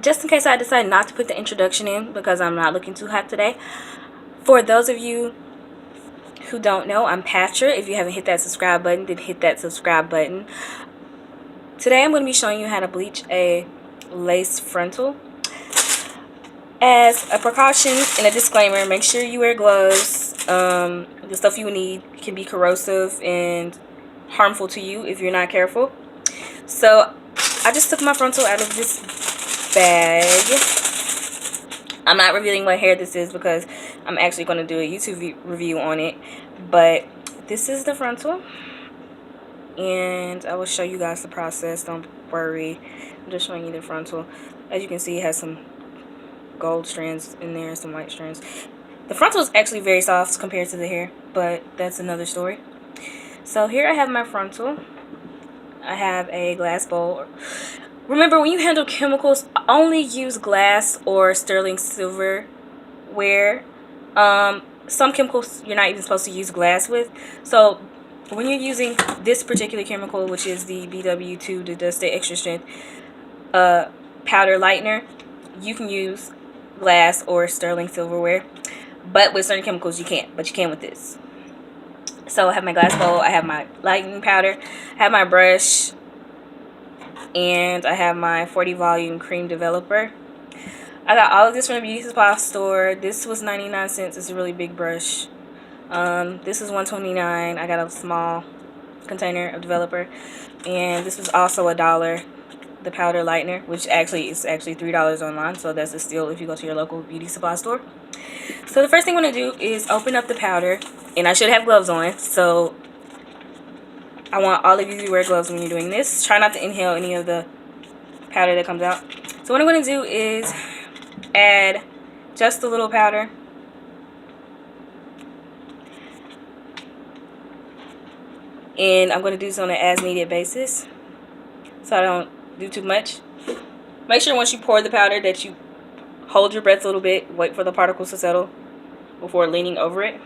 just in case I decide not to put the introduction in because I'm not looking too hot today, for those of you who don't know, I'm Patra. If you haven't hit that subscribe button, then hit that subscribe button. Today I'm going to be showing you how to bleach a lace frontal. As a precaution and a disclaimer, make sure you wear gloves. The stuff you need can be corrosive and harmful to you if you're not careful. So I just took my frontal out of this bag. I'm not revealing what hair this is because I'm actually going to do a YouTube review on it. But this is the frontal. And I will show you guys the process. Don't worry. I'm just showing you the frontal. As you can see, it has some gold strands in there, some white strands. The frontal is actually very soft compared to the hair, but that's another story. So here I have my frontal. I have a glass bowl. Remember, when you handle chemicals, only use glass or sterling silverware. Some chemicals you're not even supposed to use glass with. So when you're using this particular chemical, which is the BW2, the Dust Day Extra Strength powder lightener, you can use glass or sterling silverware, but with certain chemicals you can't, but you can with this. So I have my glass bowl, I have my lightening powder, I have my brush, and I have my 40 volume cream developer. I got all of this from the beauty supply store. This was 99 cents. It's a really big brush. This is $1.29. I got a small container of developer, and this was also $1. The powder lightener, which actually is $3 online, so that's a steal if you go to your local beauty supply store. So the first thing I'm going to do is open up the powder, and I should have gloves on, so I want all of you to wear gloves when you're doing this. Try not to inhale any of the powder that comes out. So what I'm going to do is add just a little powder. And I'm going to do this on an as needed basis, so I don't do too much. Make sure once you pour the powder that you hold your breath a little bit, wait for the particles to settle before leaning over it.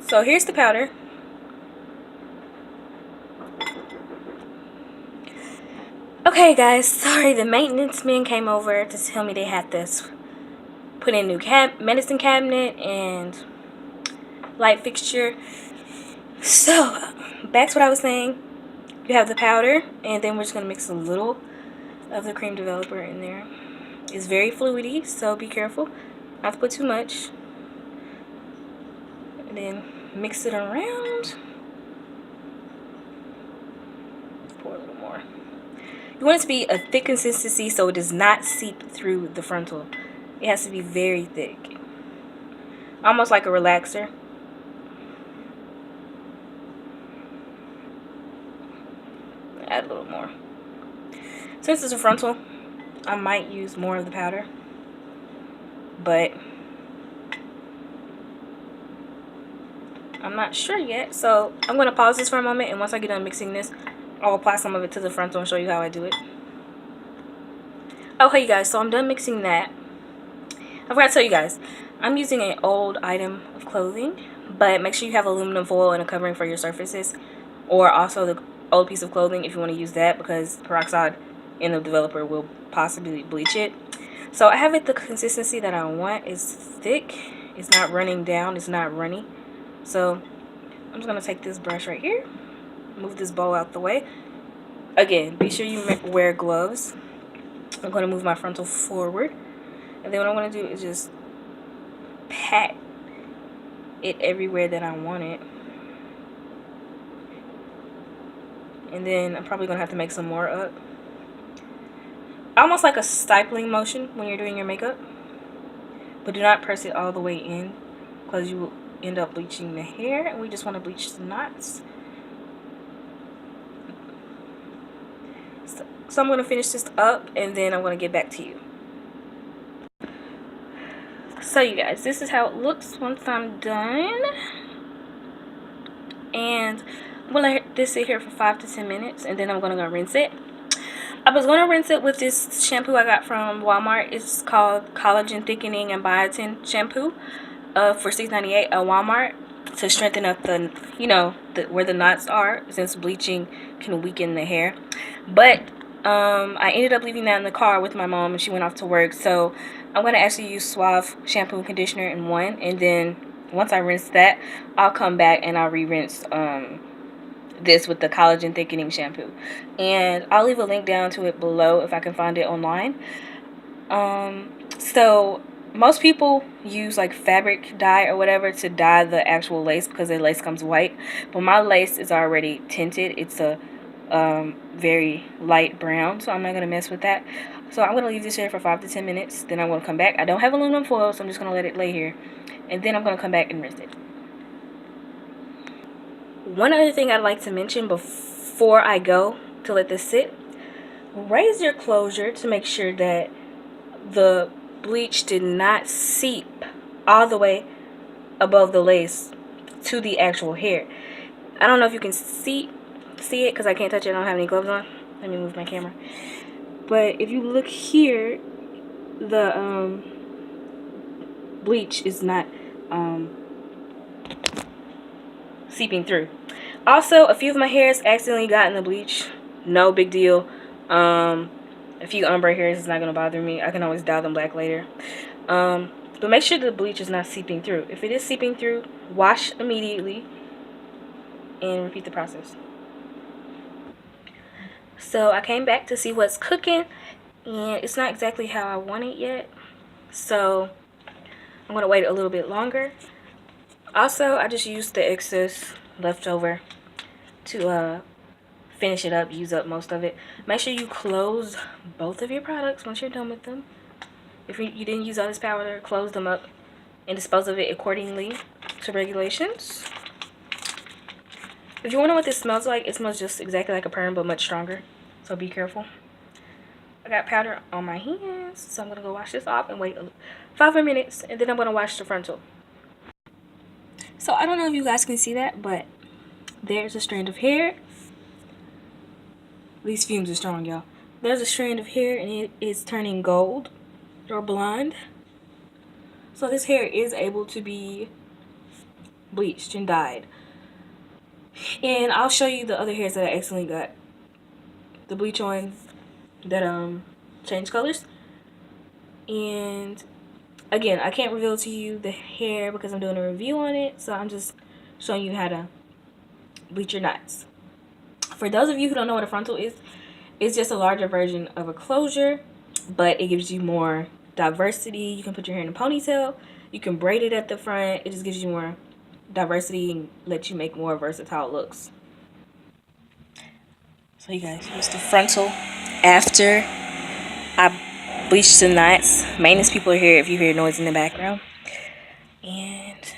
So here's the powder. Okay guys, sorry, the maintenance men came over to tell me they had this put in new medicine cabinet and light fixture. So back to what I was saying. You have the powder, and then we're just going to mix a little of the cream developer in there. It's very fluidy, so be careful not to put too much. And then mix it around. Pour a little more. You want it to be a thick consistency so it does not seep through the frontal. It has to be very thick. Almost like a relaxer. Add a little more. Since it's a frontal, I might use more of the powder, but I'm not sure yet. So I'm going to pause this for a moment, and once I get done mixing this, I'll apply some of it to the frontal and show you how I do it. Okay, you guys, so I'm done mixing that. I forgot to tell you guys, I'm using an old item of clothing, but make sure you have aluminum foil and a covering for your surfaces, or also the old piece of clothing if you want to use that, because peroxide in the developer will possibly bleach it. So I have it the consistency that I want. It's thick, it's not running down, it's not runny. So I'm just going to take this brush right here, move this bowl out the way. Again, be sure you wear gloves. I'm going to move my frontal forward, and then what I'm going to do is just pat it everywhere that I want it. And then I'm probably going to have to make some more up. Almost like a stipling motion when you're doing your makeup. But do not press it all the way in, because you will end up bleaching the hair. And we just want to bleach the knots. So I'm going to finish this up, and then I'm going to get back to you. So you guys, this is how it looks once I'm done. And I'm going to let this sit here for 5 to 10 minutes, and then I'm going to go rinse it. I was going to rinse it with this shampoo I got from Walmart. It's called Collagen Thickening and Biotin Shampoo for $6.98 at Walmart, to strengthen up the, where the knots are, since bleaching can weaken the hair. But I ended up leaving that in the car with my mom and she went off to work. So I'm going to actually use Suave shampoo and conditioner in one. And then once I rinse that, I'll come back and I'll re-rinse this with the collagen thickening shampoo. And I'll leave a link down to it below if I can find it online. So most people use like fabric dye or whatever to dye the actual lace because their lace comes white. But my lace is already tinted. It's a very light brown, so I'm not going to mess with that. So I'm going to leave this here for 5 to 10 minutes. Then I'm going to come back. I don't have aluminum foil, so I'm just going to let it lay here. And then I'm going to come back and rinse it. One other thing I'd like to mention before I go to let this sit. Raise your closure to make sure that the bleach did not seep all the way above the lace to the actual hair. I don't know if you can see it because I can't touch it. I don't have any gloves on. Let me move my camera. But if you look here, the bleach is not seeping through. Also, a few of my hairs accidentally got in the bleach. No big deal. A few ombre hairs is not going to bother me. I can always dye them black later. But make sure the bleach is not seeping through. If it is seeping through, wash immediately and repeat the process. So I came back to see what's cooking, and it's not exactly how I want it yet. So I'm going to wait a little bit longer. Also, I just used the excess leftover to finish it up, use up most of it. Make sure you close both of your products once you're done with them. If you didn't use all this powder, close them up and dispose of it accordingly to regulations. If you wonder what this smells like, it smells just exactly like a perm but much stronger, so be careful. I got powder on my hands, so I'm going to go wash this off and wait 5 more minutes, and then I'm going to wash the frontal. So I don't know if you guys can see that, but there's a strand of hair. These fumes are strong, y'all. There's a strand of hair and it is turning gold or blonde. So this hair is able to be bleached and dyed. And I'll show you the other hairs that I accidentally got the bleach on that change colors. And again, I can't reveal to you the hair because I'm doing a review on it, so I'm just showing you how to bleach your knots. For those of you who don't know what a frontal is, it's just a larger version of a closure, but it gives you more diversity. You can put your hair in a ponytail, you can braid it at the front. It just gives you more diversity and lets you make more versatile looks. So you guys, here's the frontal after I bleached the knots. Maintenance people are here if you hear noise in the background. And